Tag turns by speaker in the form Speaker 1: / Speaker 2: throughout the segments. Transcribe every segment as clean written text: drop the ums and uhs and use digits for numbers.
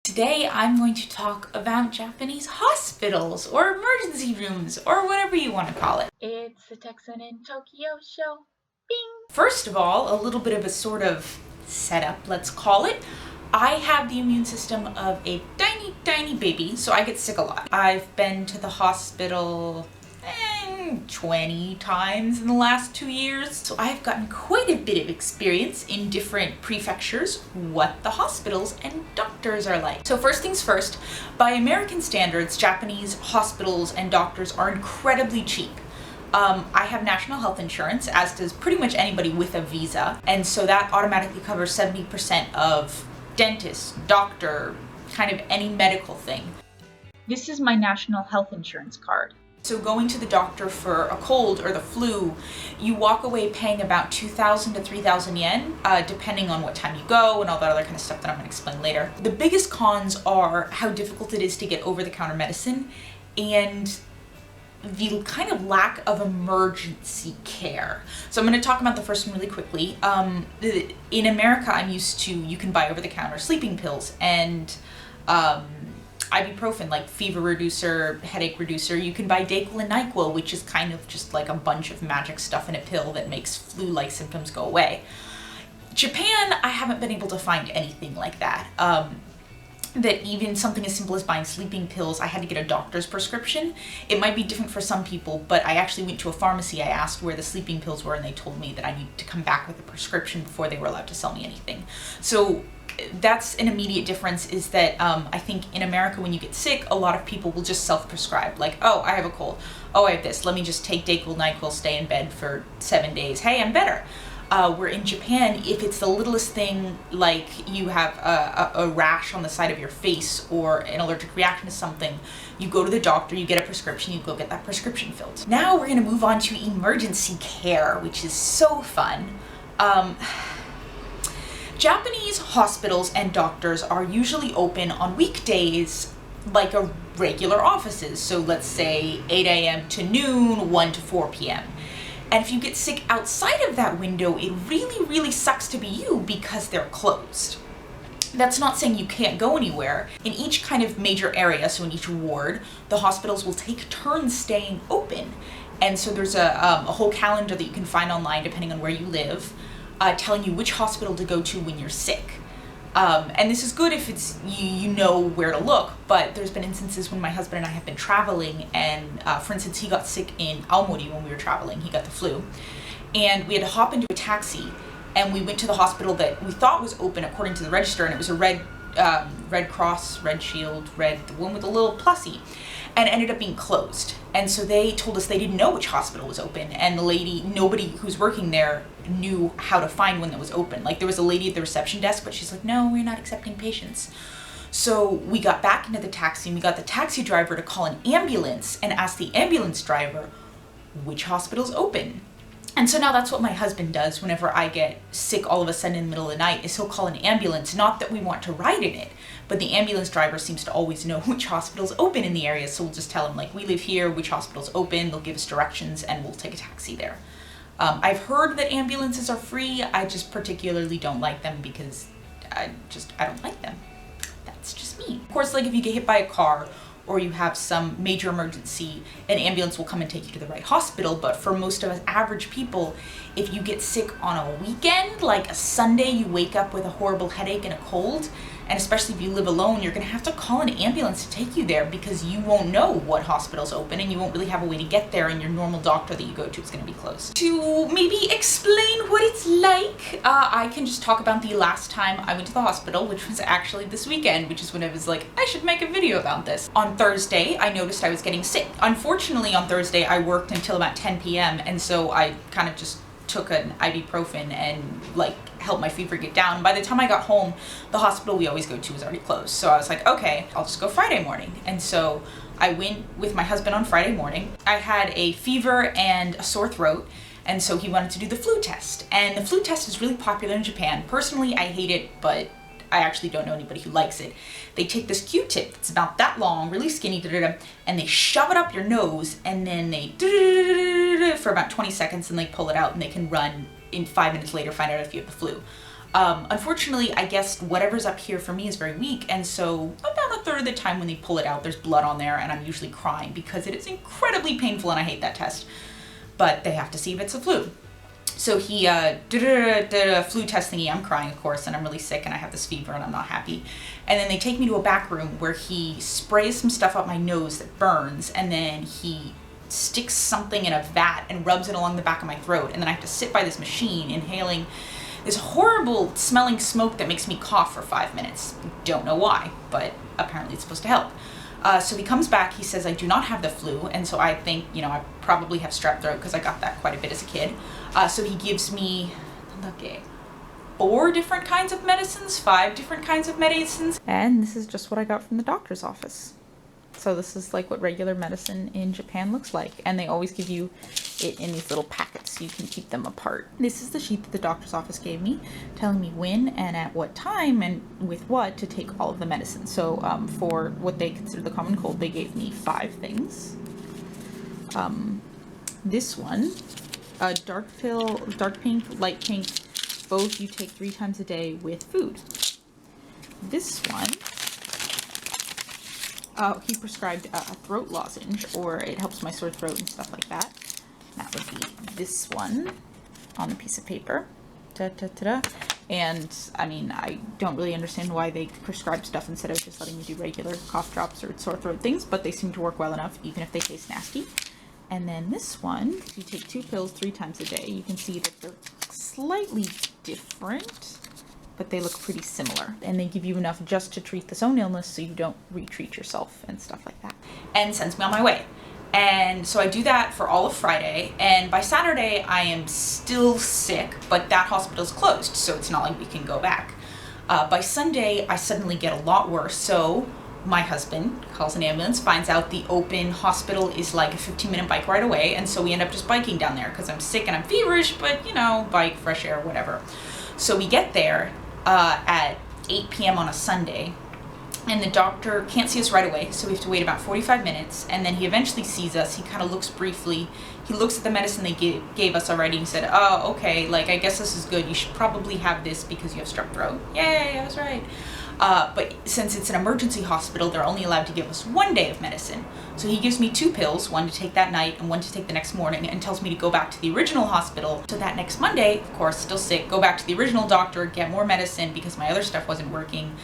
Speaker 1: Today I'm going to talk about Japanese hospitals or emergency rooms or whatever you want to call it.
Speaker 2: It's the Texan in Tokyo show. Bing!
Speaker 1: First of all, a little bit of a sort of setup, let's call it. I have the immune system of a tiny baby, so I get sick a lot. I've been to the hospital 20 times in the last 2 years. So I've gotten quite a bit of experience in different prefectures, what the hospitals and doctors are like. So first things first, by American standards, Japanese hospitals and doctors are incredibly cheap. I have national health insurance, as does pretty much anybody with a visa. And so that automatically covers 70% of dentist, doctor, kind of any medical thing.
Speaker 2: This is my national health insurance card.
Speaker 1: So going to the doctor for a cold or the flu, you walk away paying about 2,000 to 3,000 yen, depending on what time you go and all that other kind of stuff that I'm gonna explain later. The biggest cons are how difficult it is to get over-the-counter medicine and the kind of lack of emergency care. So I'm going to talk about the first one really quickly. In America, I'm used to, you can buy over-the-counter sleeping pills and ibuprofen, like fever reducer, headache reducer. You can buy Dayquil and NyQuil, which is kind of just like a bunch of magic stuff in a pill that makes flu-like symptoms go away. Japan, I haven't been able to find anything like that. That even something as simple as buying sleeping pills, I had to get a doctor's prescription. It might be different for some people, but I actually went to a pharmacy. I asked where the sleeping pills were, and they told me that I needed to come back with a prescription before they were allowed to sell me anything. So that's an immediate difference, is that I think in America when you get sick, a lot of people will just self-prescribe. Like, oh, I have a cold. Oh, I have this. Let me just take Dayquil, NyQuil, stay in bed for 7 days. Hey, I'm better. Where in Japan, if it's the littlest thing, like you have a rash on the side of your face or an allergic reaction to something, you go to the doctor, you get a prescription, you go get that prescription filled. Now we're going to move on to emergency care, which is so fun. Japanese hospitals and doctors are usually open on weekdays like a regular offices. So let's say 8 a.m. to noon, 1 to 4 p.m. And if you get sick outside of that window, it really sucks to be you because they're closed. That's not saying you can't go anywhere. In each kind of major area, so in each ward, the hospitals will take turns staying open. And so there's a whole calendar that you can find online, depending on where you live, telling you which hospital to go to when you're sick. And this is good if it's you know where to look, but there's been instances when my husband and I have been traveling and, for instance, he got sick in Aomori when we were traveling. He got the flu. And we had to hop into a taxi, and we went to the hospital that we thought was open according to the register, and it was a Red Cross, Red Shield, the one with a little plussy, and it ended up being closed. And so they told us they didn't know which hospital was open, and the lady, nobody who's working there knew how to find one that was open. Like, there was a lady at the reception desk, but she's like, no, we're not accepting patients. So we got back into the taxi, and we got the taxi driver to call an ambulance and ask the ambulance driver which hospital's open. And so now that's what my husband does whenever I get sick all of a sudden in the middle of the night, is he'll call an ambulance. Not that we want to ride in it, but the ambulance driver seems to always know which hospital's open in the area. So we'll just tell him, like, we live here, which hospital's open. They'll give us directions and we'll take a taxi there. I've heard that ambulances are free. I just particularly don't like them because I don't like them. That's just me. Of course, like if you get hit by a car or you have some major emergency, an ambulance will come and take you to the right hospital. But for most of us average people, if you get sick on a weekend, like a Sunday, you wake up with a horrible headache and a cold, and especially if you live alone, you're gonna have to call an ambulance to take you there because you won't know what hospital's open and you won't really have a way to get there, and your normal doctor that you go to is gonna be closed. To maybe explain what it's like, I can just talk about the last time I went to the hospital, which was actually this weekend, which is when I was like, I should make a video about this. On Thursday, I noticed I was getting sick. Unfortunately, on Thursday, I worked until about 10 p.m. and so I kind of just took an ibuprofen and like helped my fever get down. By the time I got home, the hospital we always go to was already closed. So I was like, okay, I'll just go Friday morning. And so I went with my husband on Friday morning. I had a fever and a sore throat, and so he wanted to do the flu test. And the flu test is really popular in Japan. Personally, I hate it, but I actually don't know anybody who likes it. They take this Q-tip that's about that long, really skinny, and they shove it up your nose, and then they for about 20 seconds, and they pull it out, and they can run in 5 minutes later, find out if you have the flu. Unfortunately, I guess whatever's up here for me is very weak, and so about a third of the time when they pull it out, there's blood on there, and I'm usually crying because it is incredibly painful and I hate that test. But they have to see if it's a flu. So he did a flu test thingy. I'm crying, of course, and I'm really sick and I have this fever and I'm not happy. And then they take me to a back room where he sprays some stuff up my nose that burns, and then he sticks something in a vat and rubs it along the back of my throat. And then I have to sit by this machine inhaling this horrible smelling smoke that makes me cough for 5 minutes. Don't know why, but apparently it's supposed to help. So he comes back, he says I do not have the flu, and so I think, you know, I probably have strep throat because I got that quite a bit as a kid. So he gives me, okay, 4 different kinds of medicines, 5 different kinds of medicines. And this is just what I got from the doctor's office. So this is like what regular medicine in Japan looks like. And they always give you it in these little packets so you can keep them apart. This is the sheet that the doctor's office gave me, telling me when and at what time and with what to take all of the medicine. So for what they consider the common cold, they gave me 5 things. This one, a dark pill, dark pink, light pink, both you take 3 times a day with food. This one, he prescribed a throat lozenge, or it helps my sore throat and stuff like that. That would be this one on the piece of paper. Da-da-da-da. And I mean, I don't really understand why they prescribe stuff instead of just letting me do regular cough drops or sore throat things, but they seem to work well enough, even if they taste nasty. And then this one, you take 2 pills 3 times a day. You can see that they're slightly different, but they look pretty similar. And they give you enough just to treat this own illness so you don't retreat yourself and stuff like that. And sends me on my way. And so I do that for all of Friday, and by Saturday I am still sick, but that hospital's closed, so it's not like we can go back. By Sunday I suddenly get a lot worse, so my husband calls an ambulance, finds out the open hospital is like a 15-minute bike ride away, and so we end up just biking down there because I'm sick and I'm feverish, but you know, bike, fresh air, whatever. So we get there at 8 p.m. on a Sunday, and the doctor can't see us right away, so we have to wait about 45 minutes, and then he eventually sees us. He kind of looks briefly. He looks at the medicine they gave us already and said, oh, okay, like, I guess this is good. You should probably have this because you have strep throat. Yay, I was right. But since it's an emergency hospital, they're only allowed to give us 1 day of medicine. So he gives me 2 pills, 1 to take that night and 1 to take the next morning, and tells me to go back to the original hospital. So that next Monday, of course, still sick, go back to the original doctor, get more medicine because my other stuff wasn't working.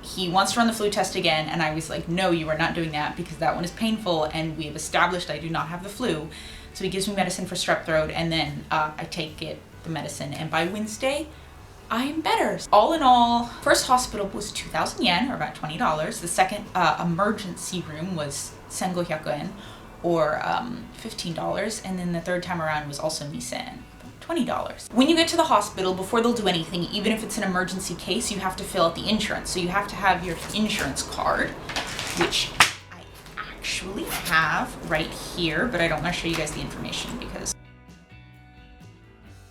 Speaker 1: He wants to run the flu test again, and I was like, no, you are not doing that because that one is painful, and we have established I do not have the flu. So he gives me medicine for strep throat, and then I take the medicine, and by Wednesday, I'm better. All in all, first hospital was 2,000 yen, or about $20. The second emergency room was 1,500 yen, or $15, and then the third time around was also Nisen. $20. When you get to the hospital, before they'll do anything, even if it's an emergency case, you have to fill out the insurance. So you have to have your insurance card, which I actually have right here, but I don't want to show you guys the information because,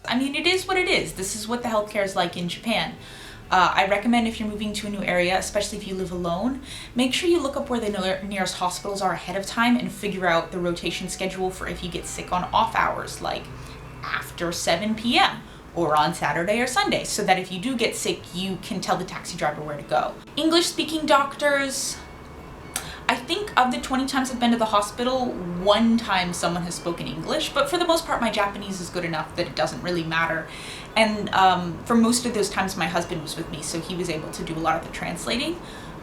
Speaker 1: I mean, it is what it is. This is what the healthcare is like in Japan. I recommend if you're moving to a new area, especially if you live alone, make sure you look up where the nearest hospitals are ahead of time and figure out the rotation schedule for if you get sick on off hours, like after 7 p.m. or on Saturday or Sunday, so that if you do get sick, you can tell the taxi driver where to go. English-speaking doctors, I think of the 20 times I've been to the hospital, 1 time someone has spoken English, but for the most part, my Japanese is good enough that it doesn't really matter. And for most of those times, my husband was with me, so he was able to do a lot of the translating.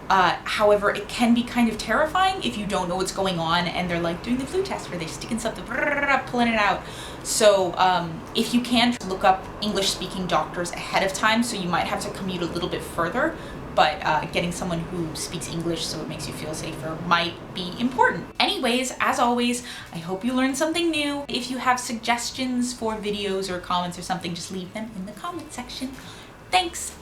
Speaker 1: However, it can be kind of terrifying if you don't know what's going on and they're like doing the flu test where they're sticking something, pulling it out. So if you can, look up English-speaking doctors ahead of time, so you might have to commute a little bit further, but getting someone who speaks English so it makes you feel safer might be important. Anyways, as always, I hope you learned something new. If you have suggestions for videos or comments or something, just leave them in the comment section. Thanks!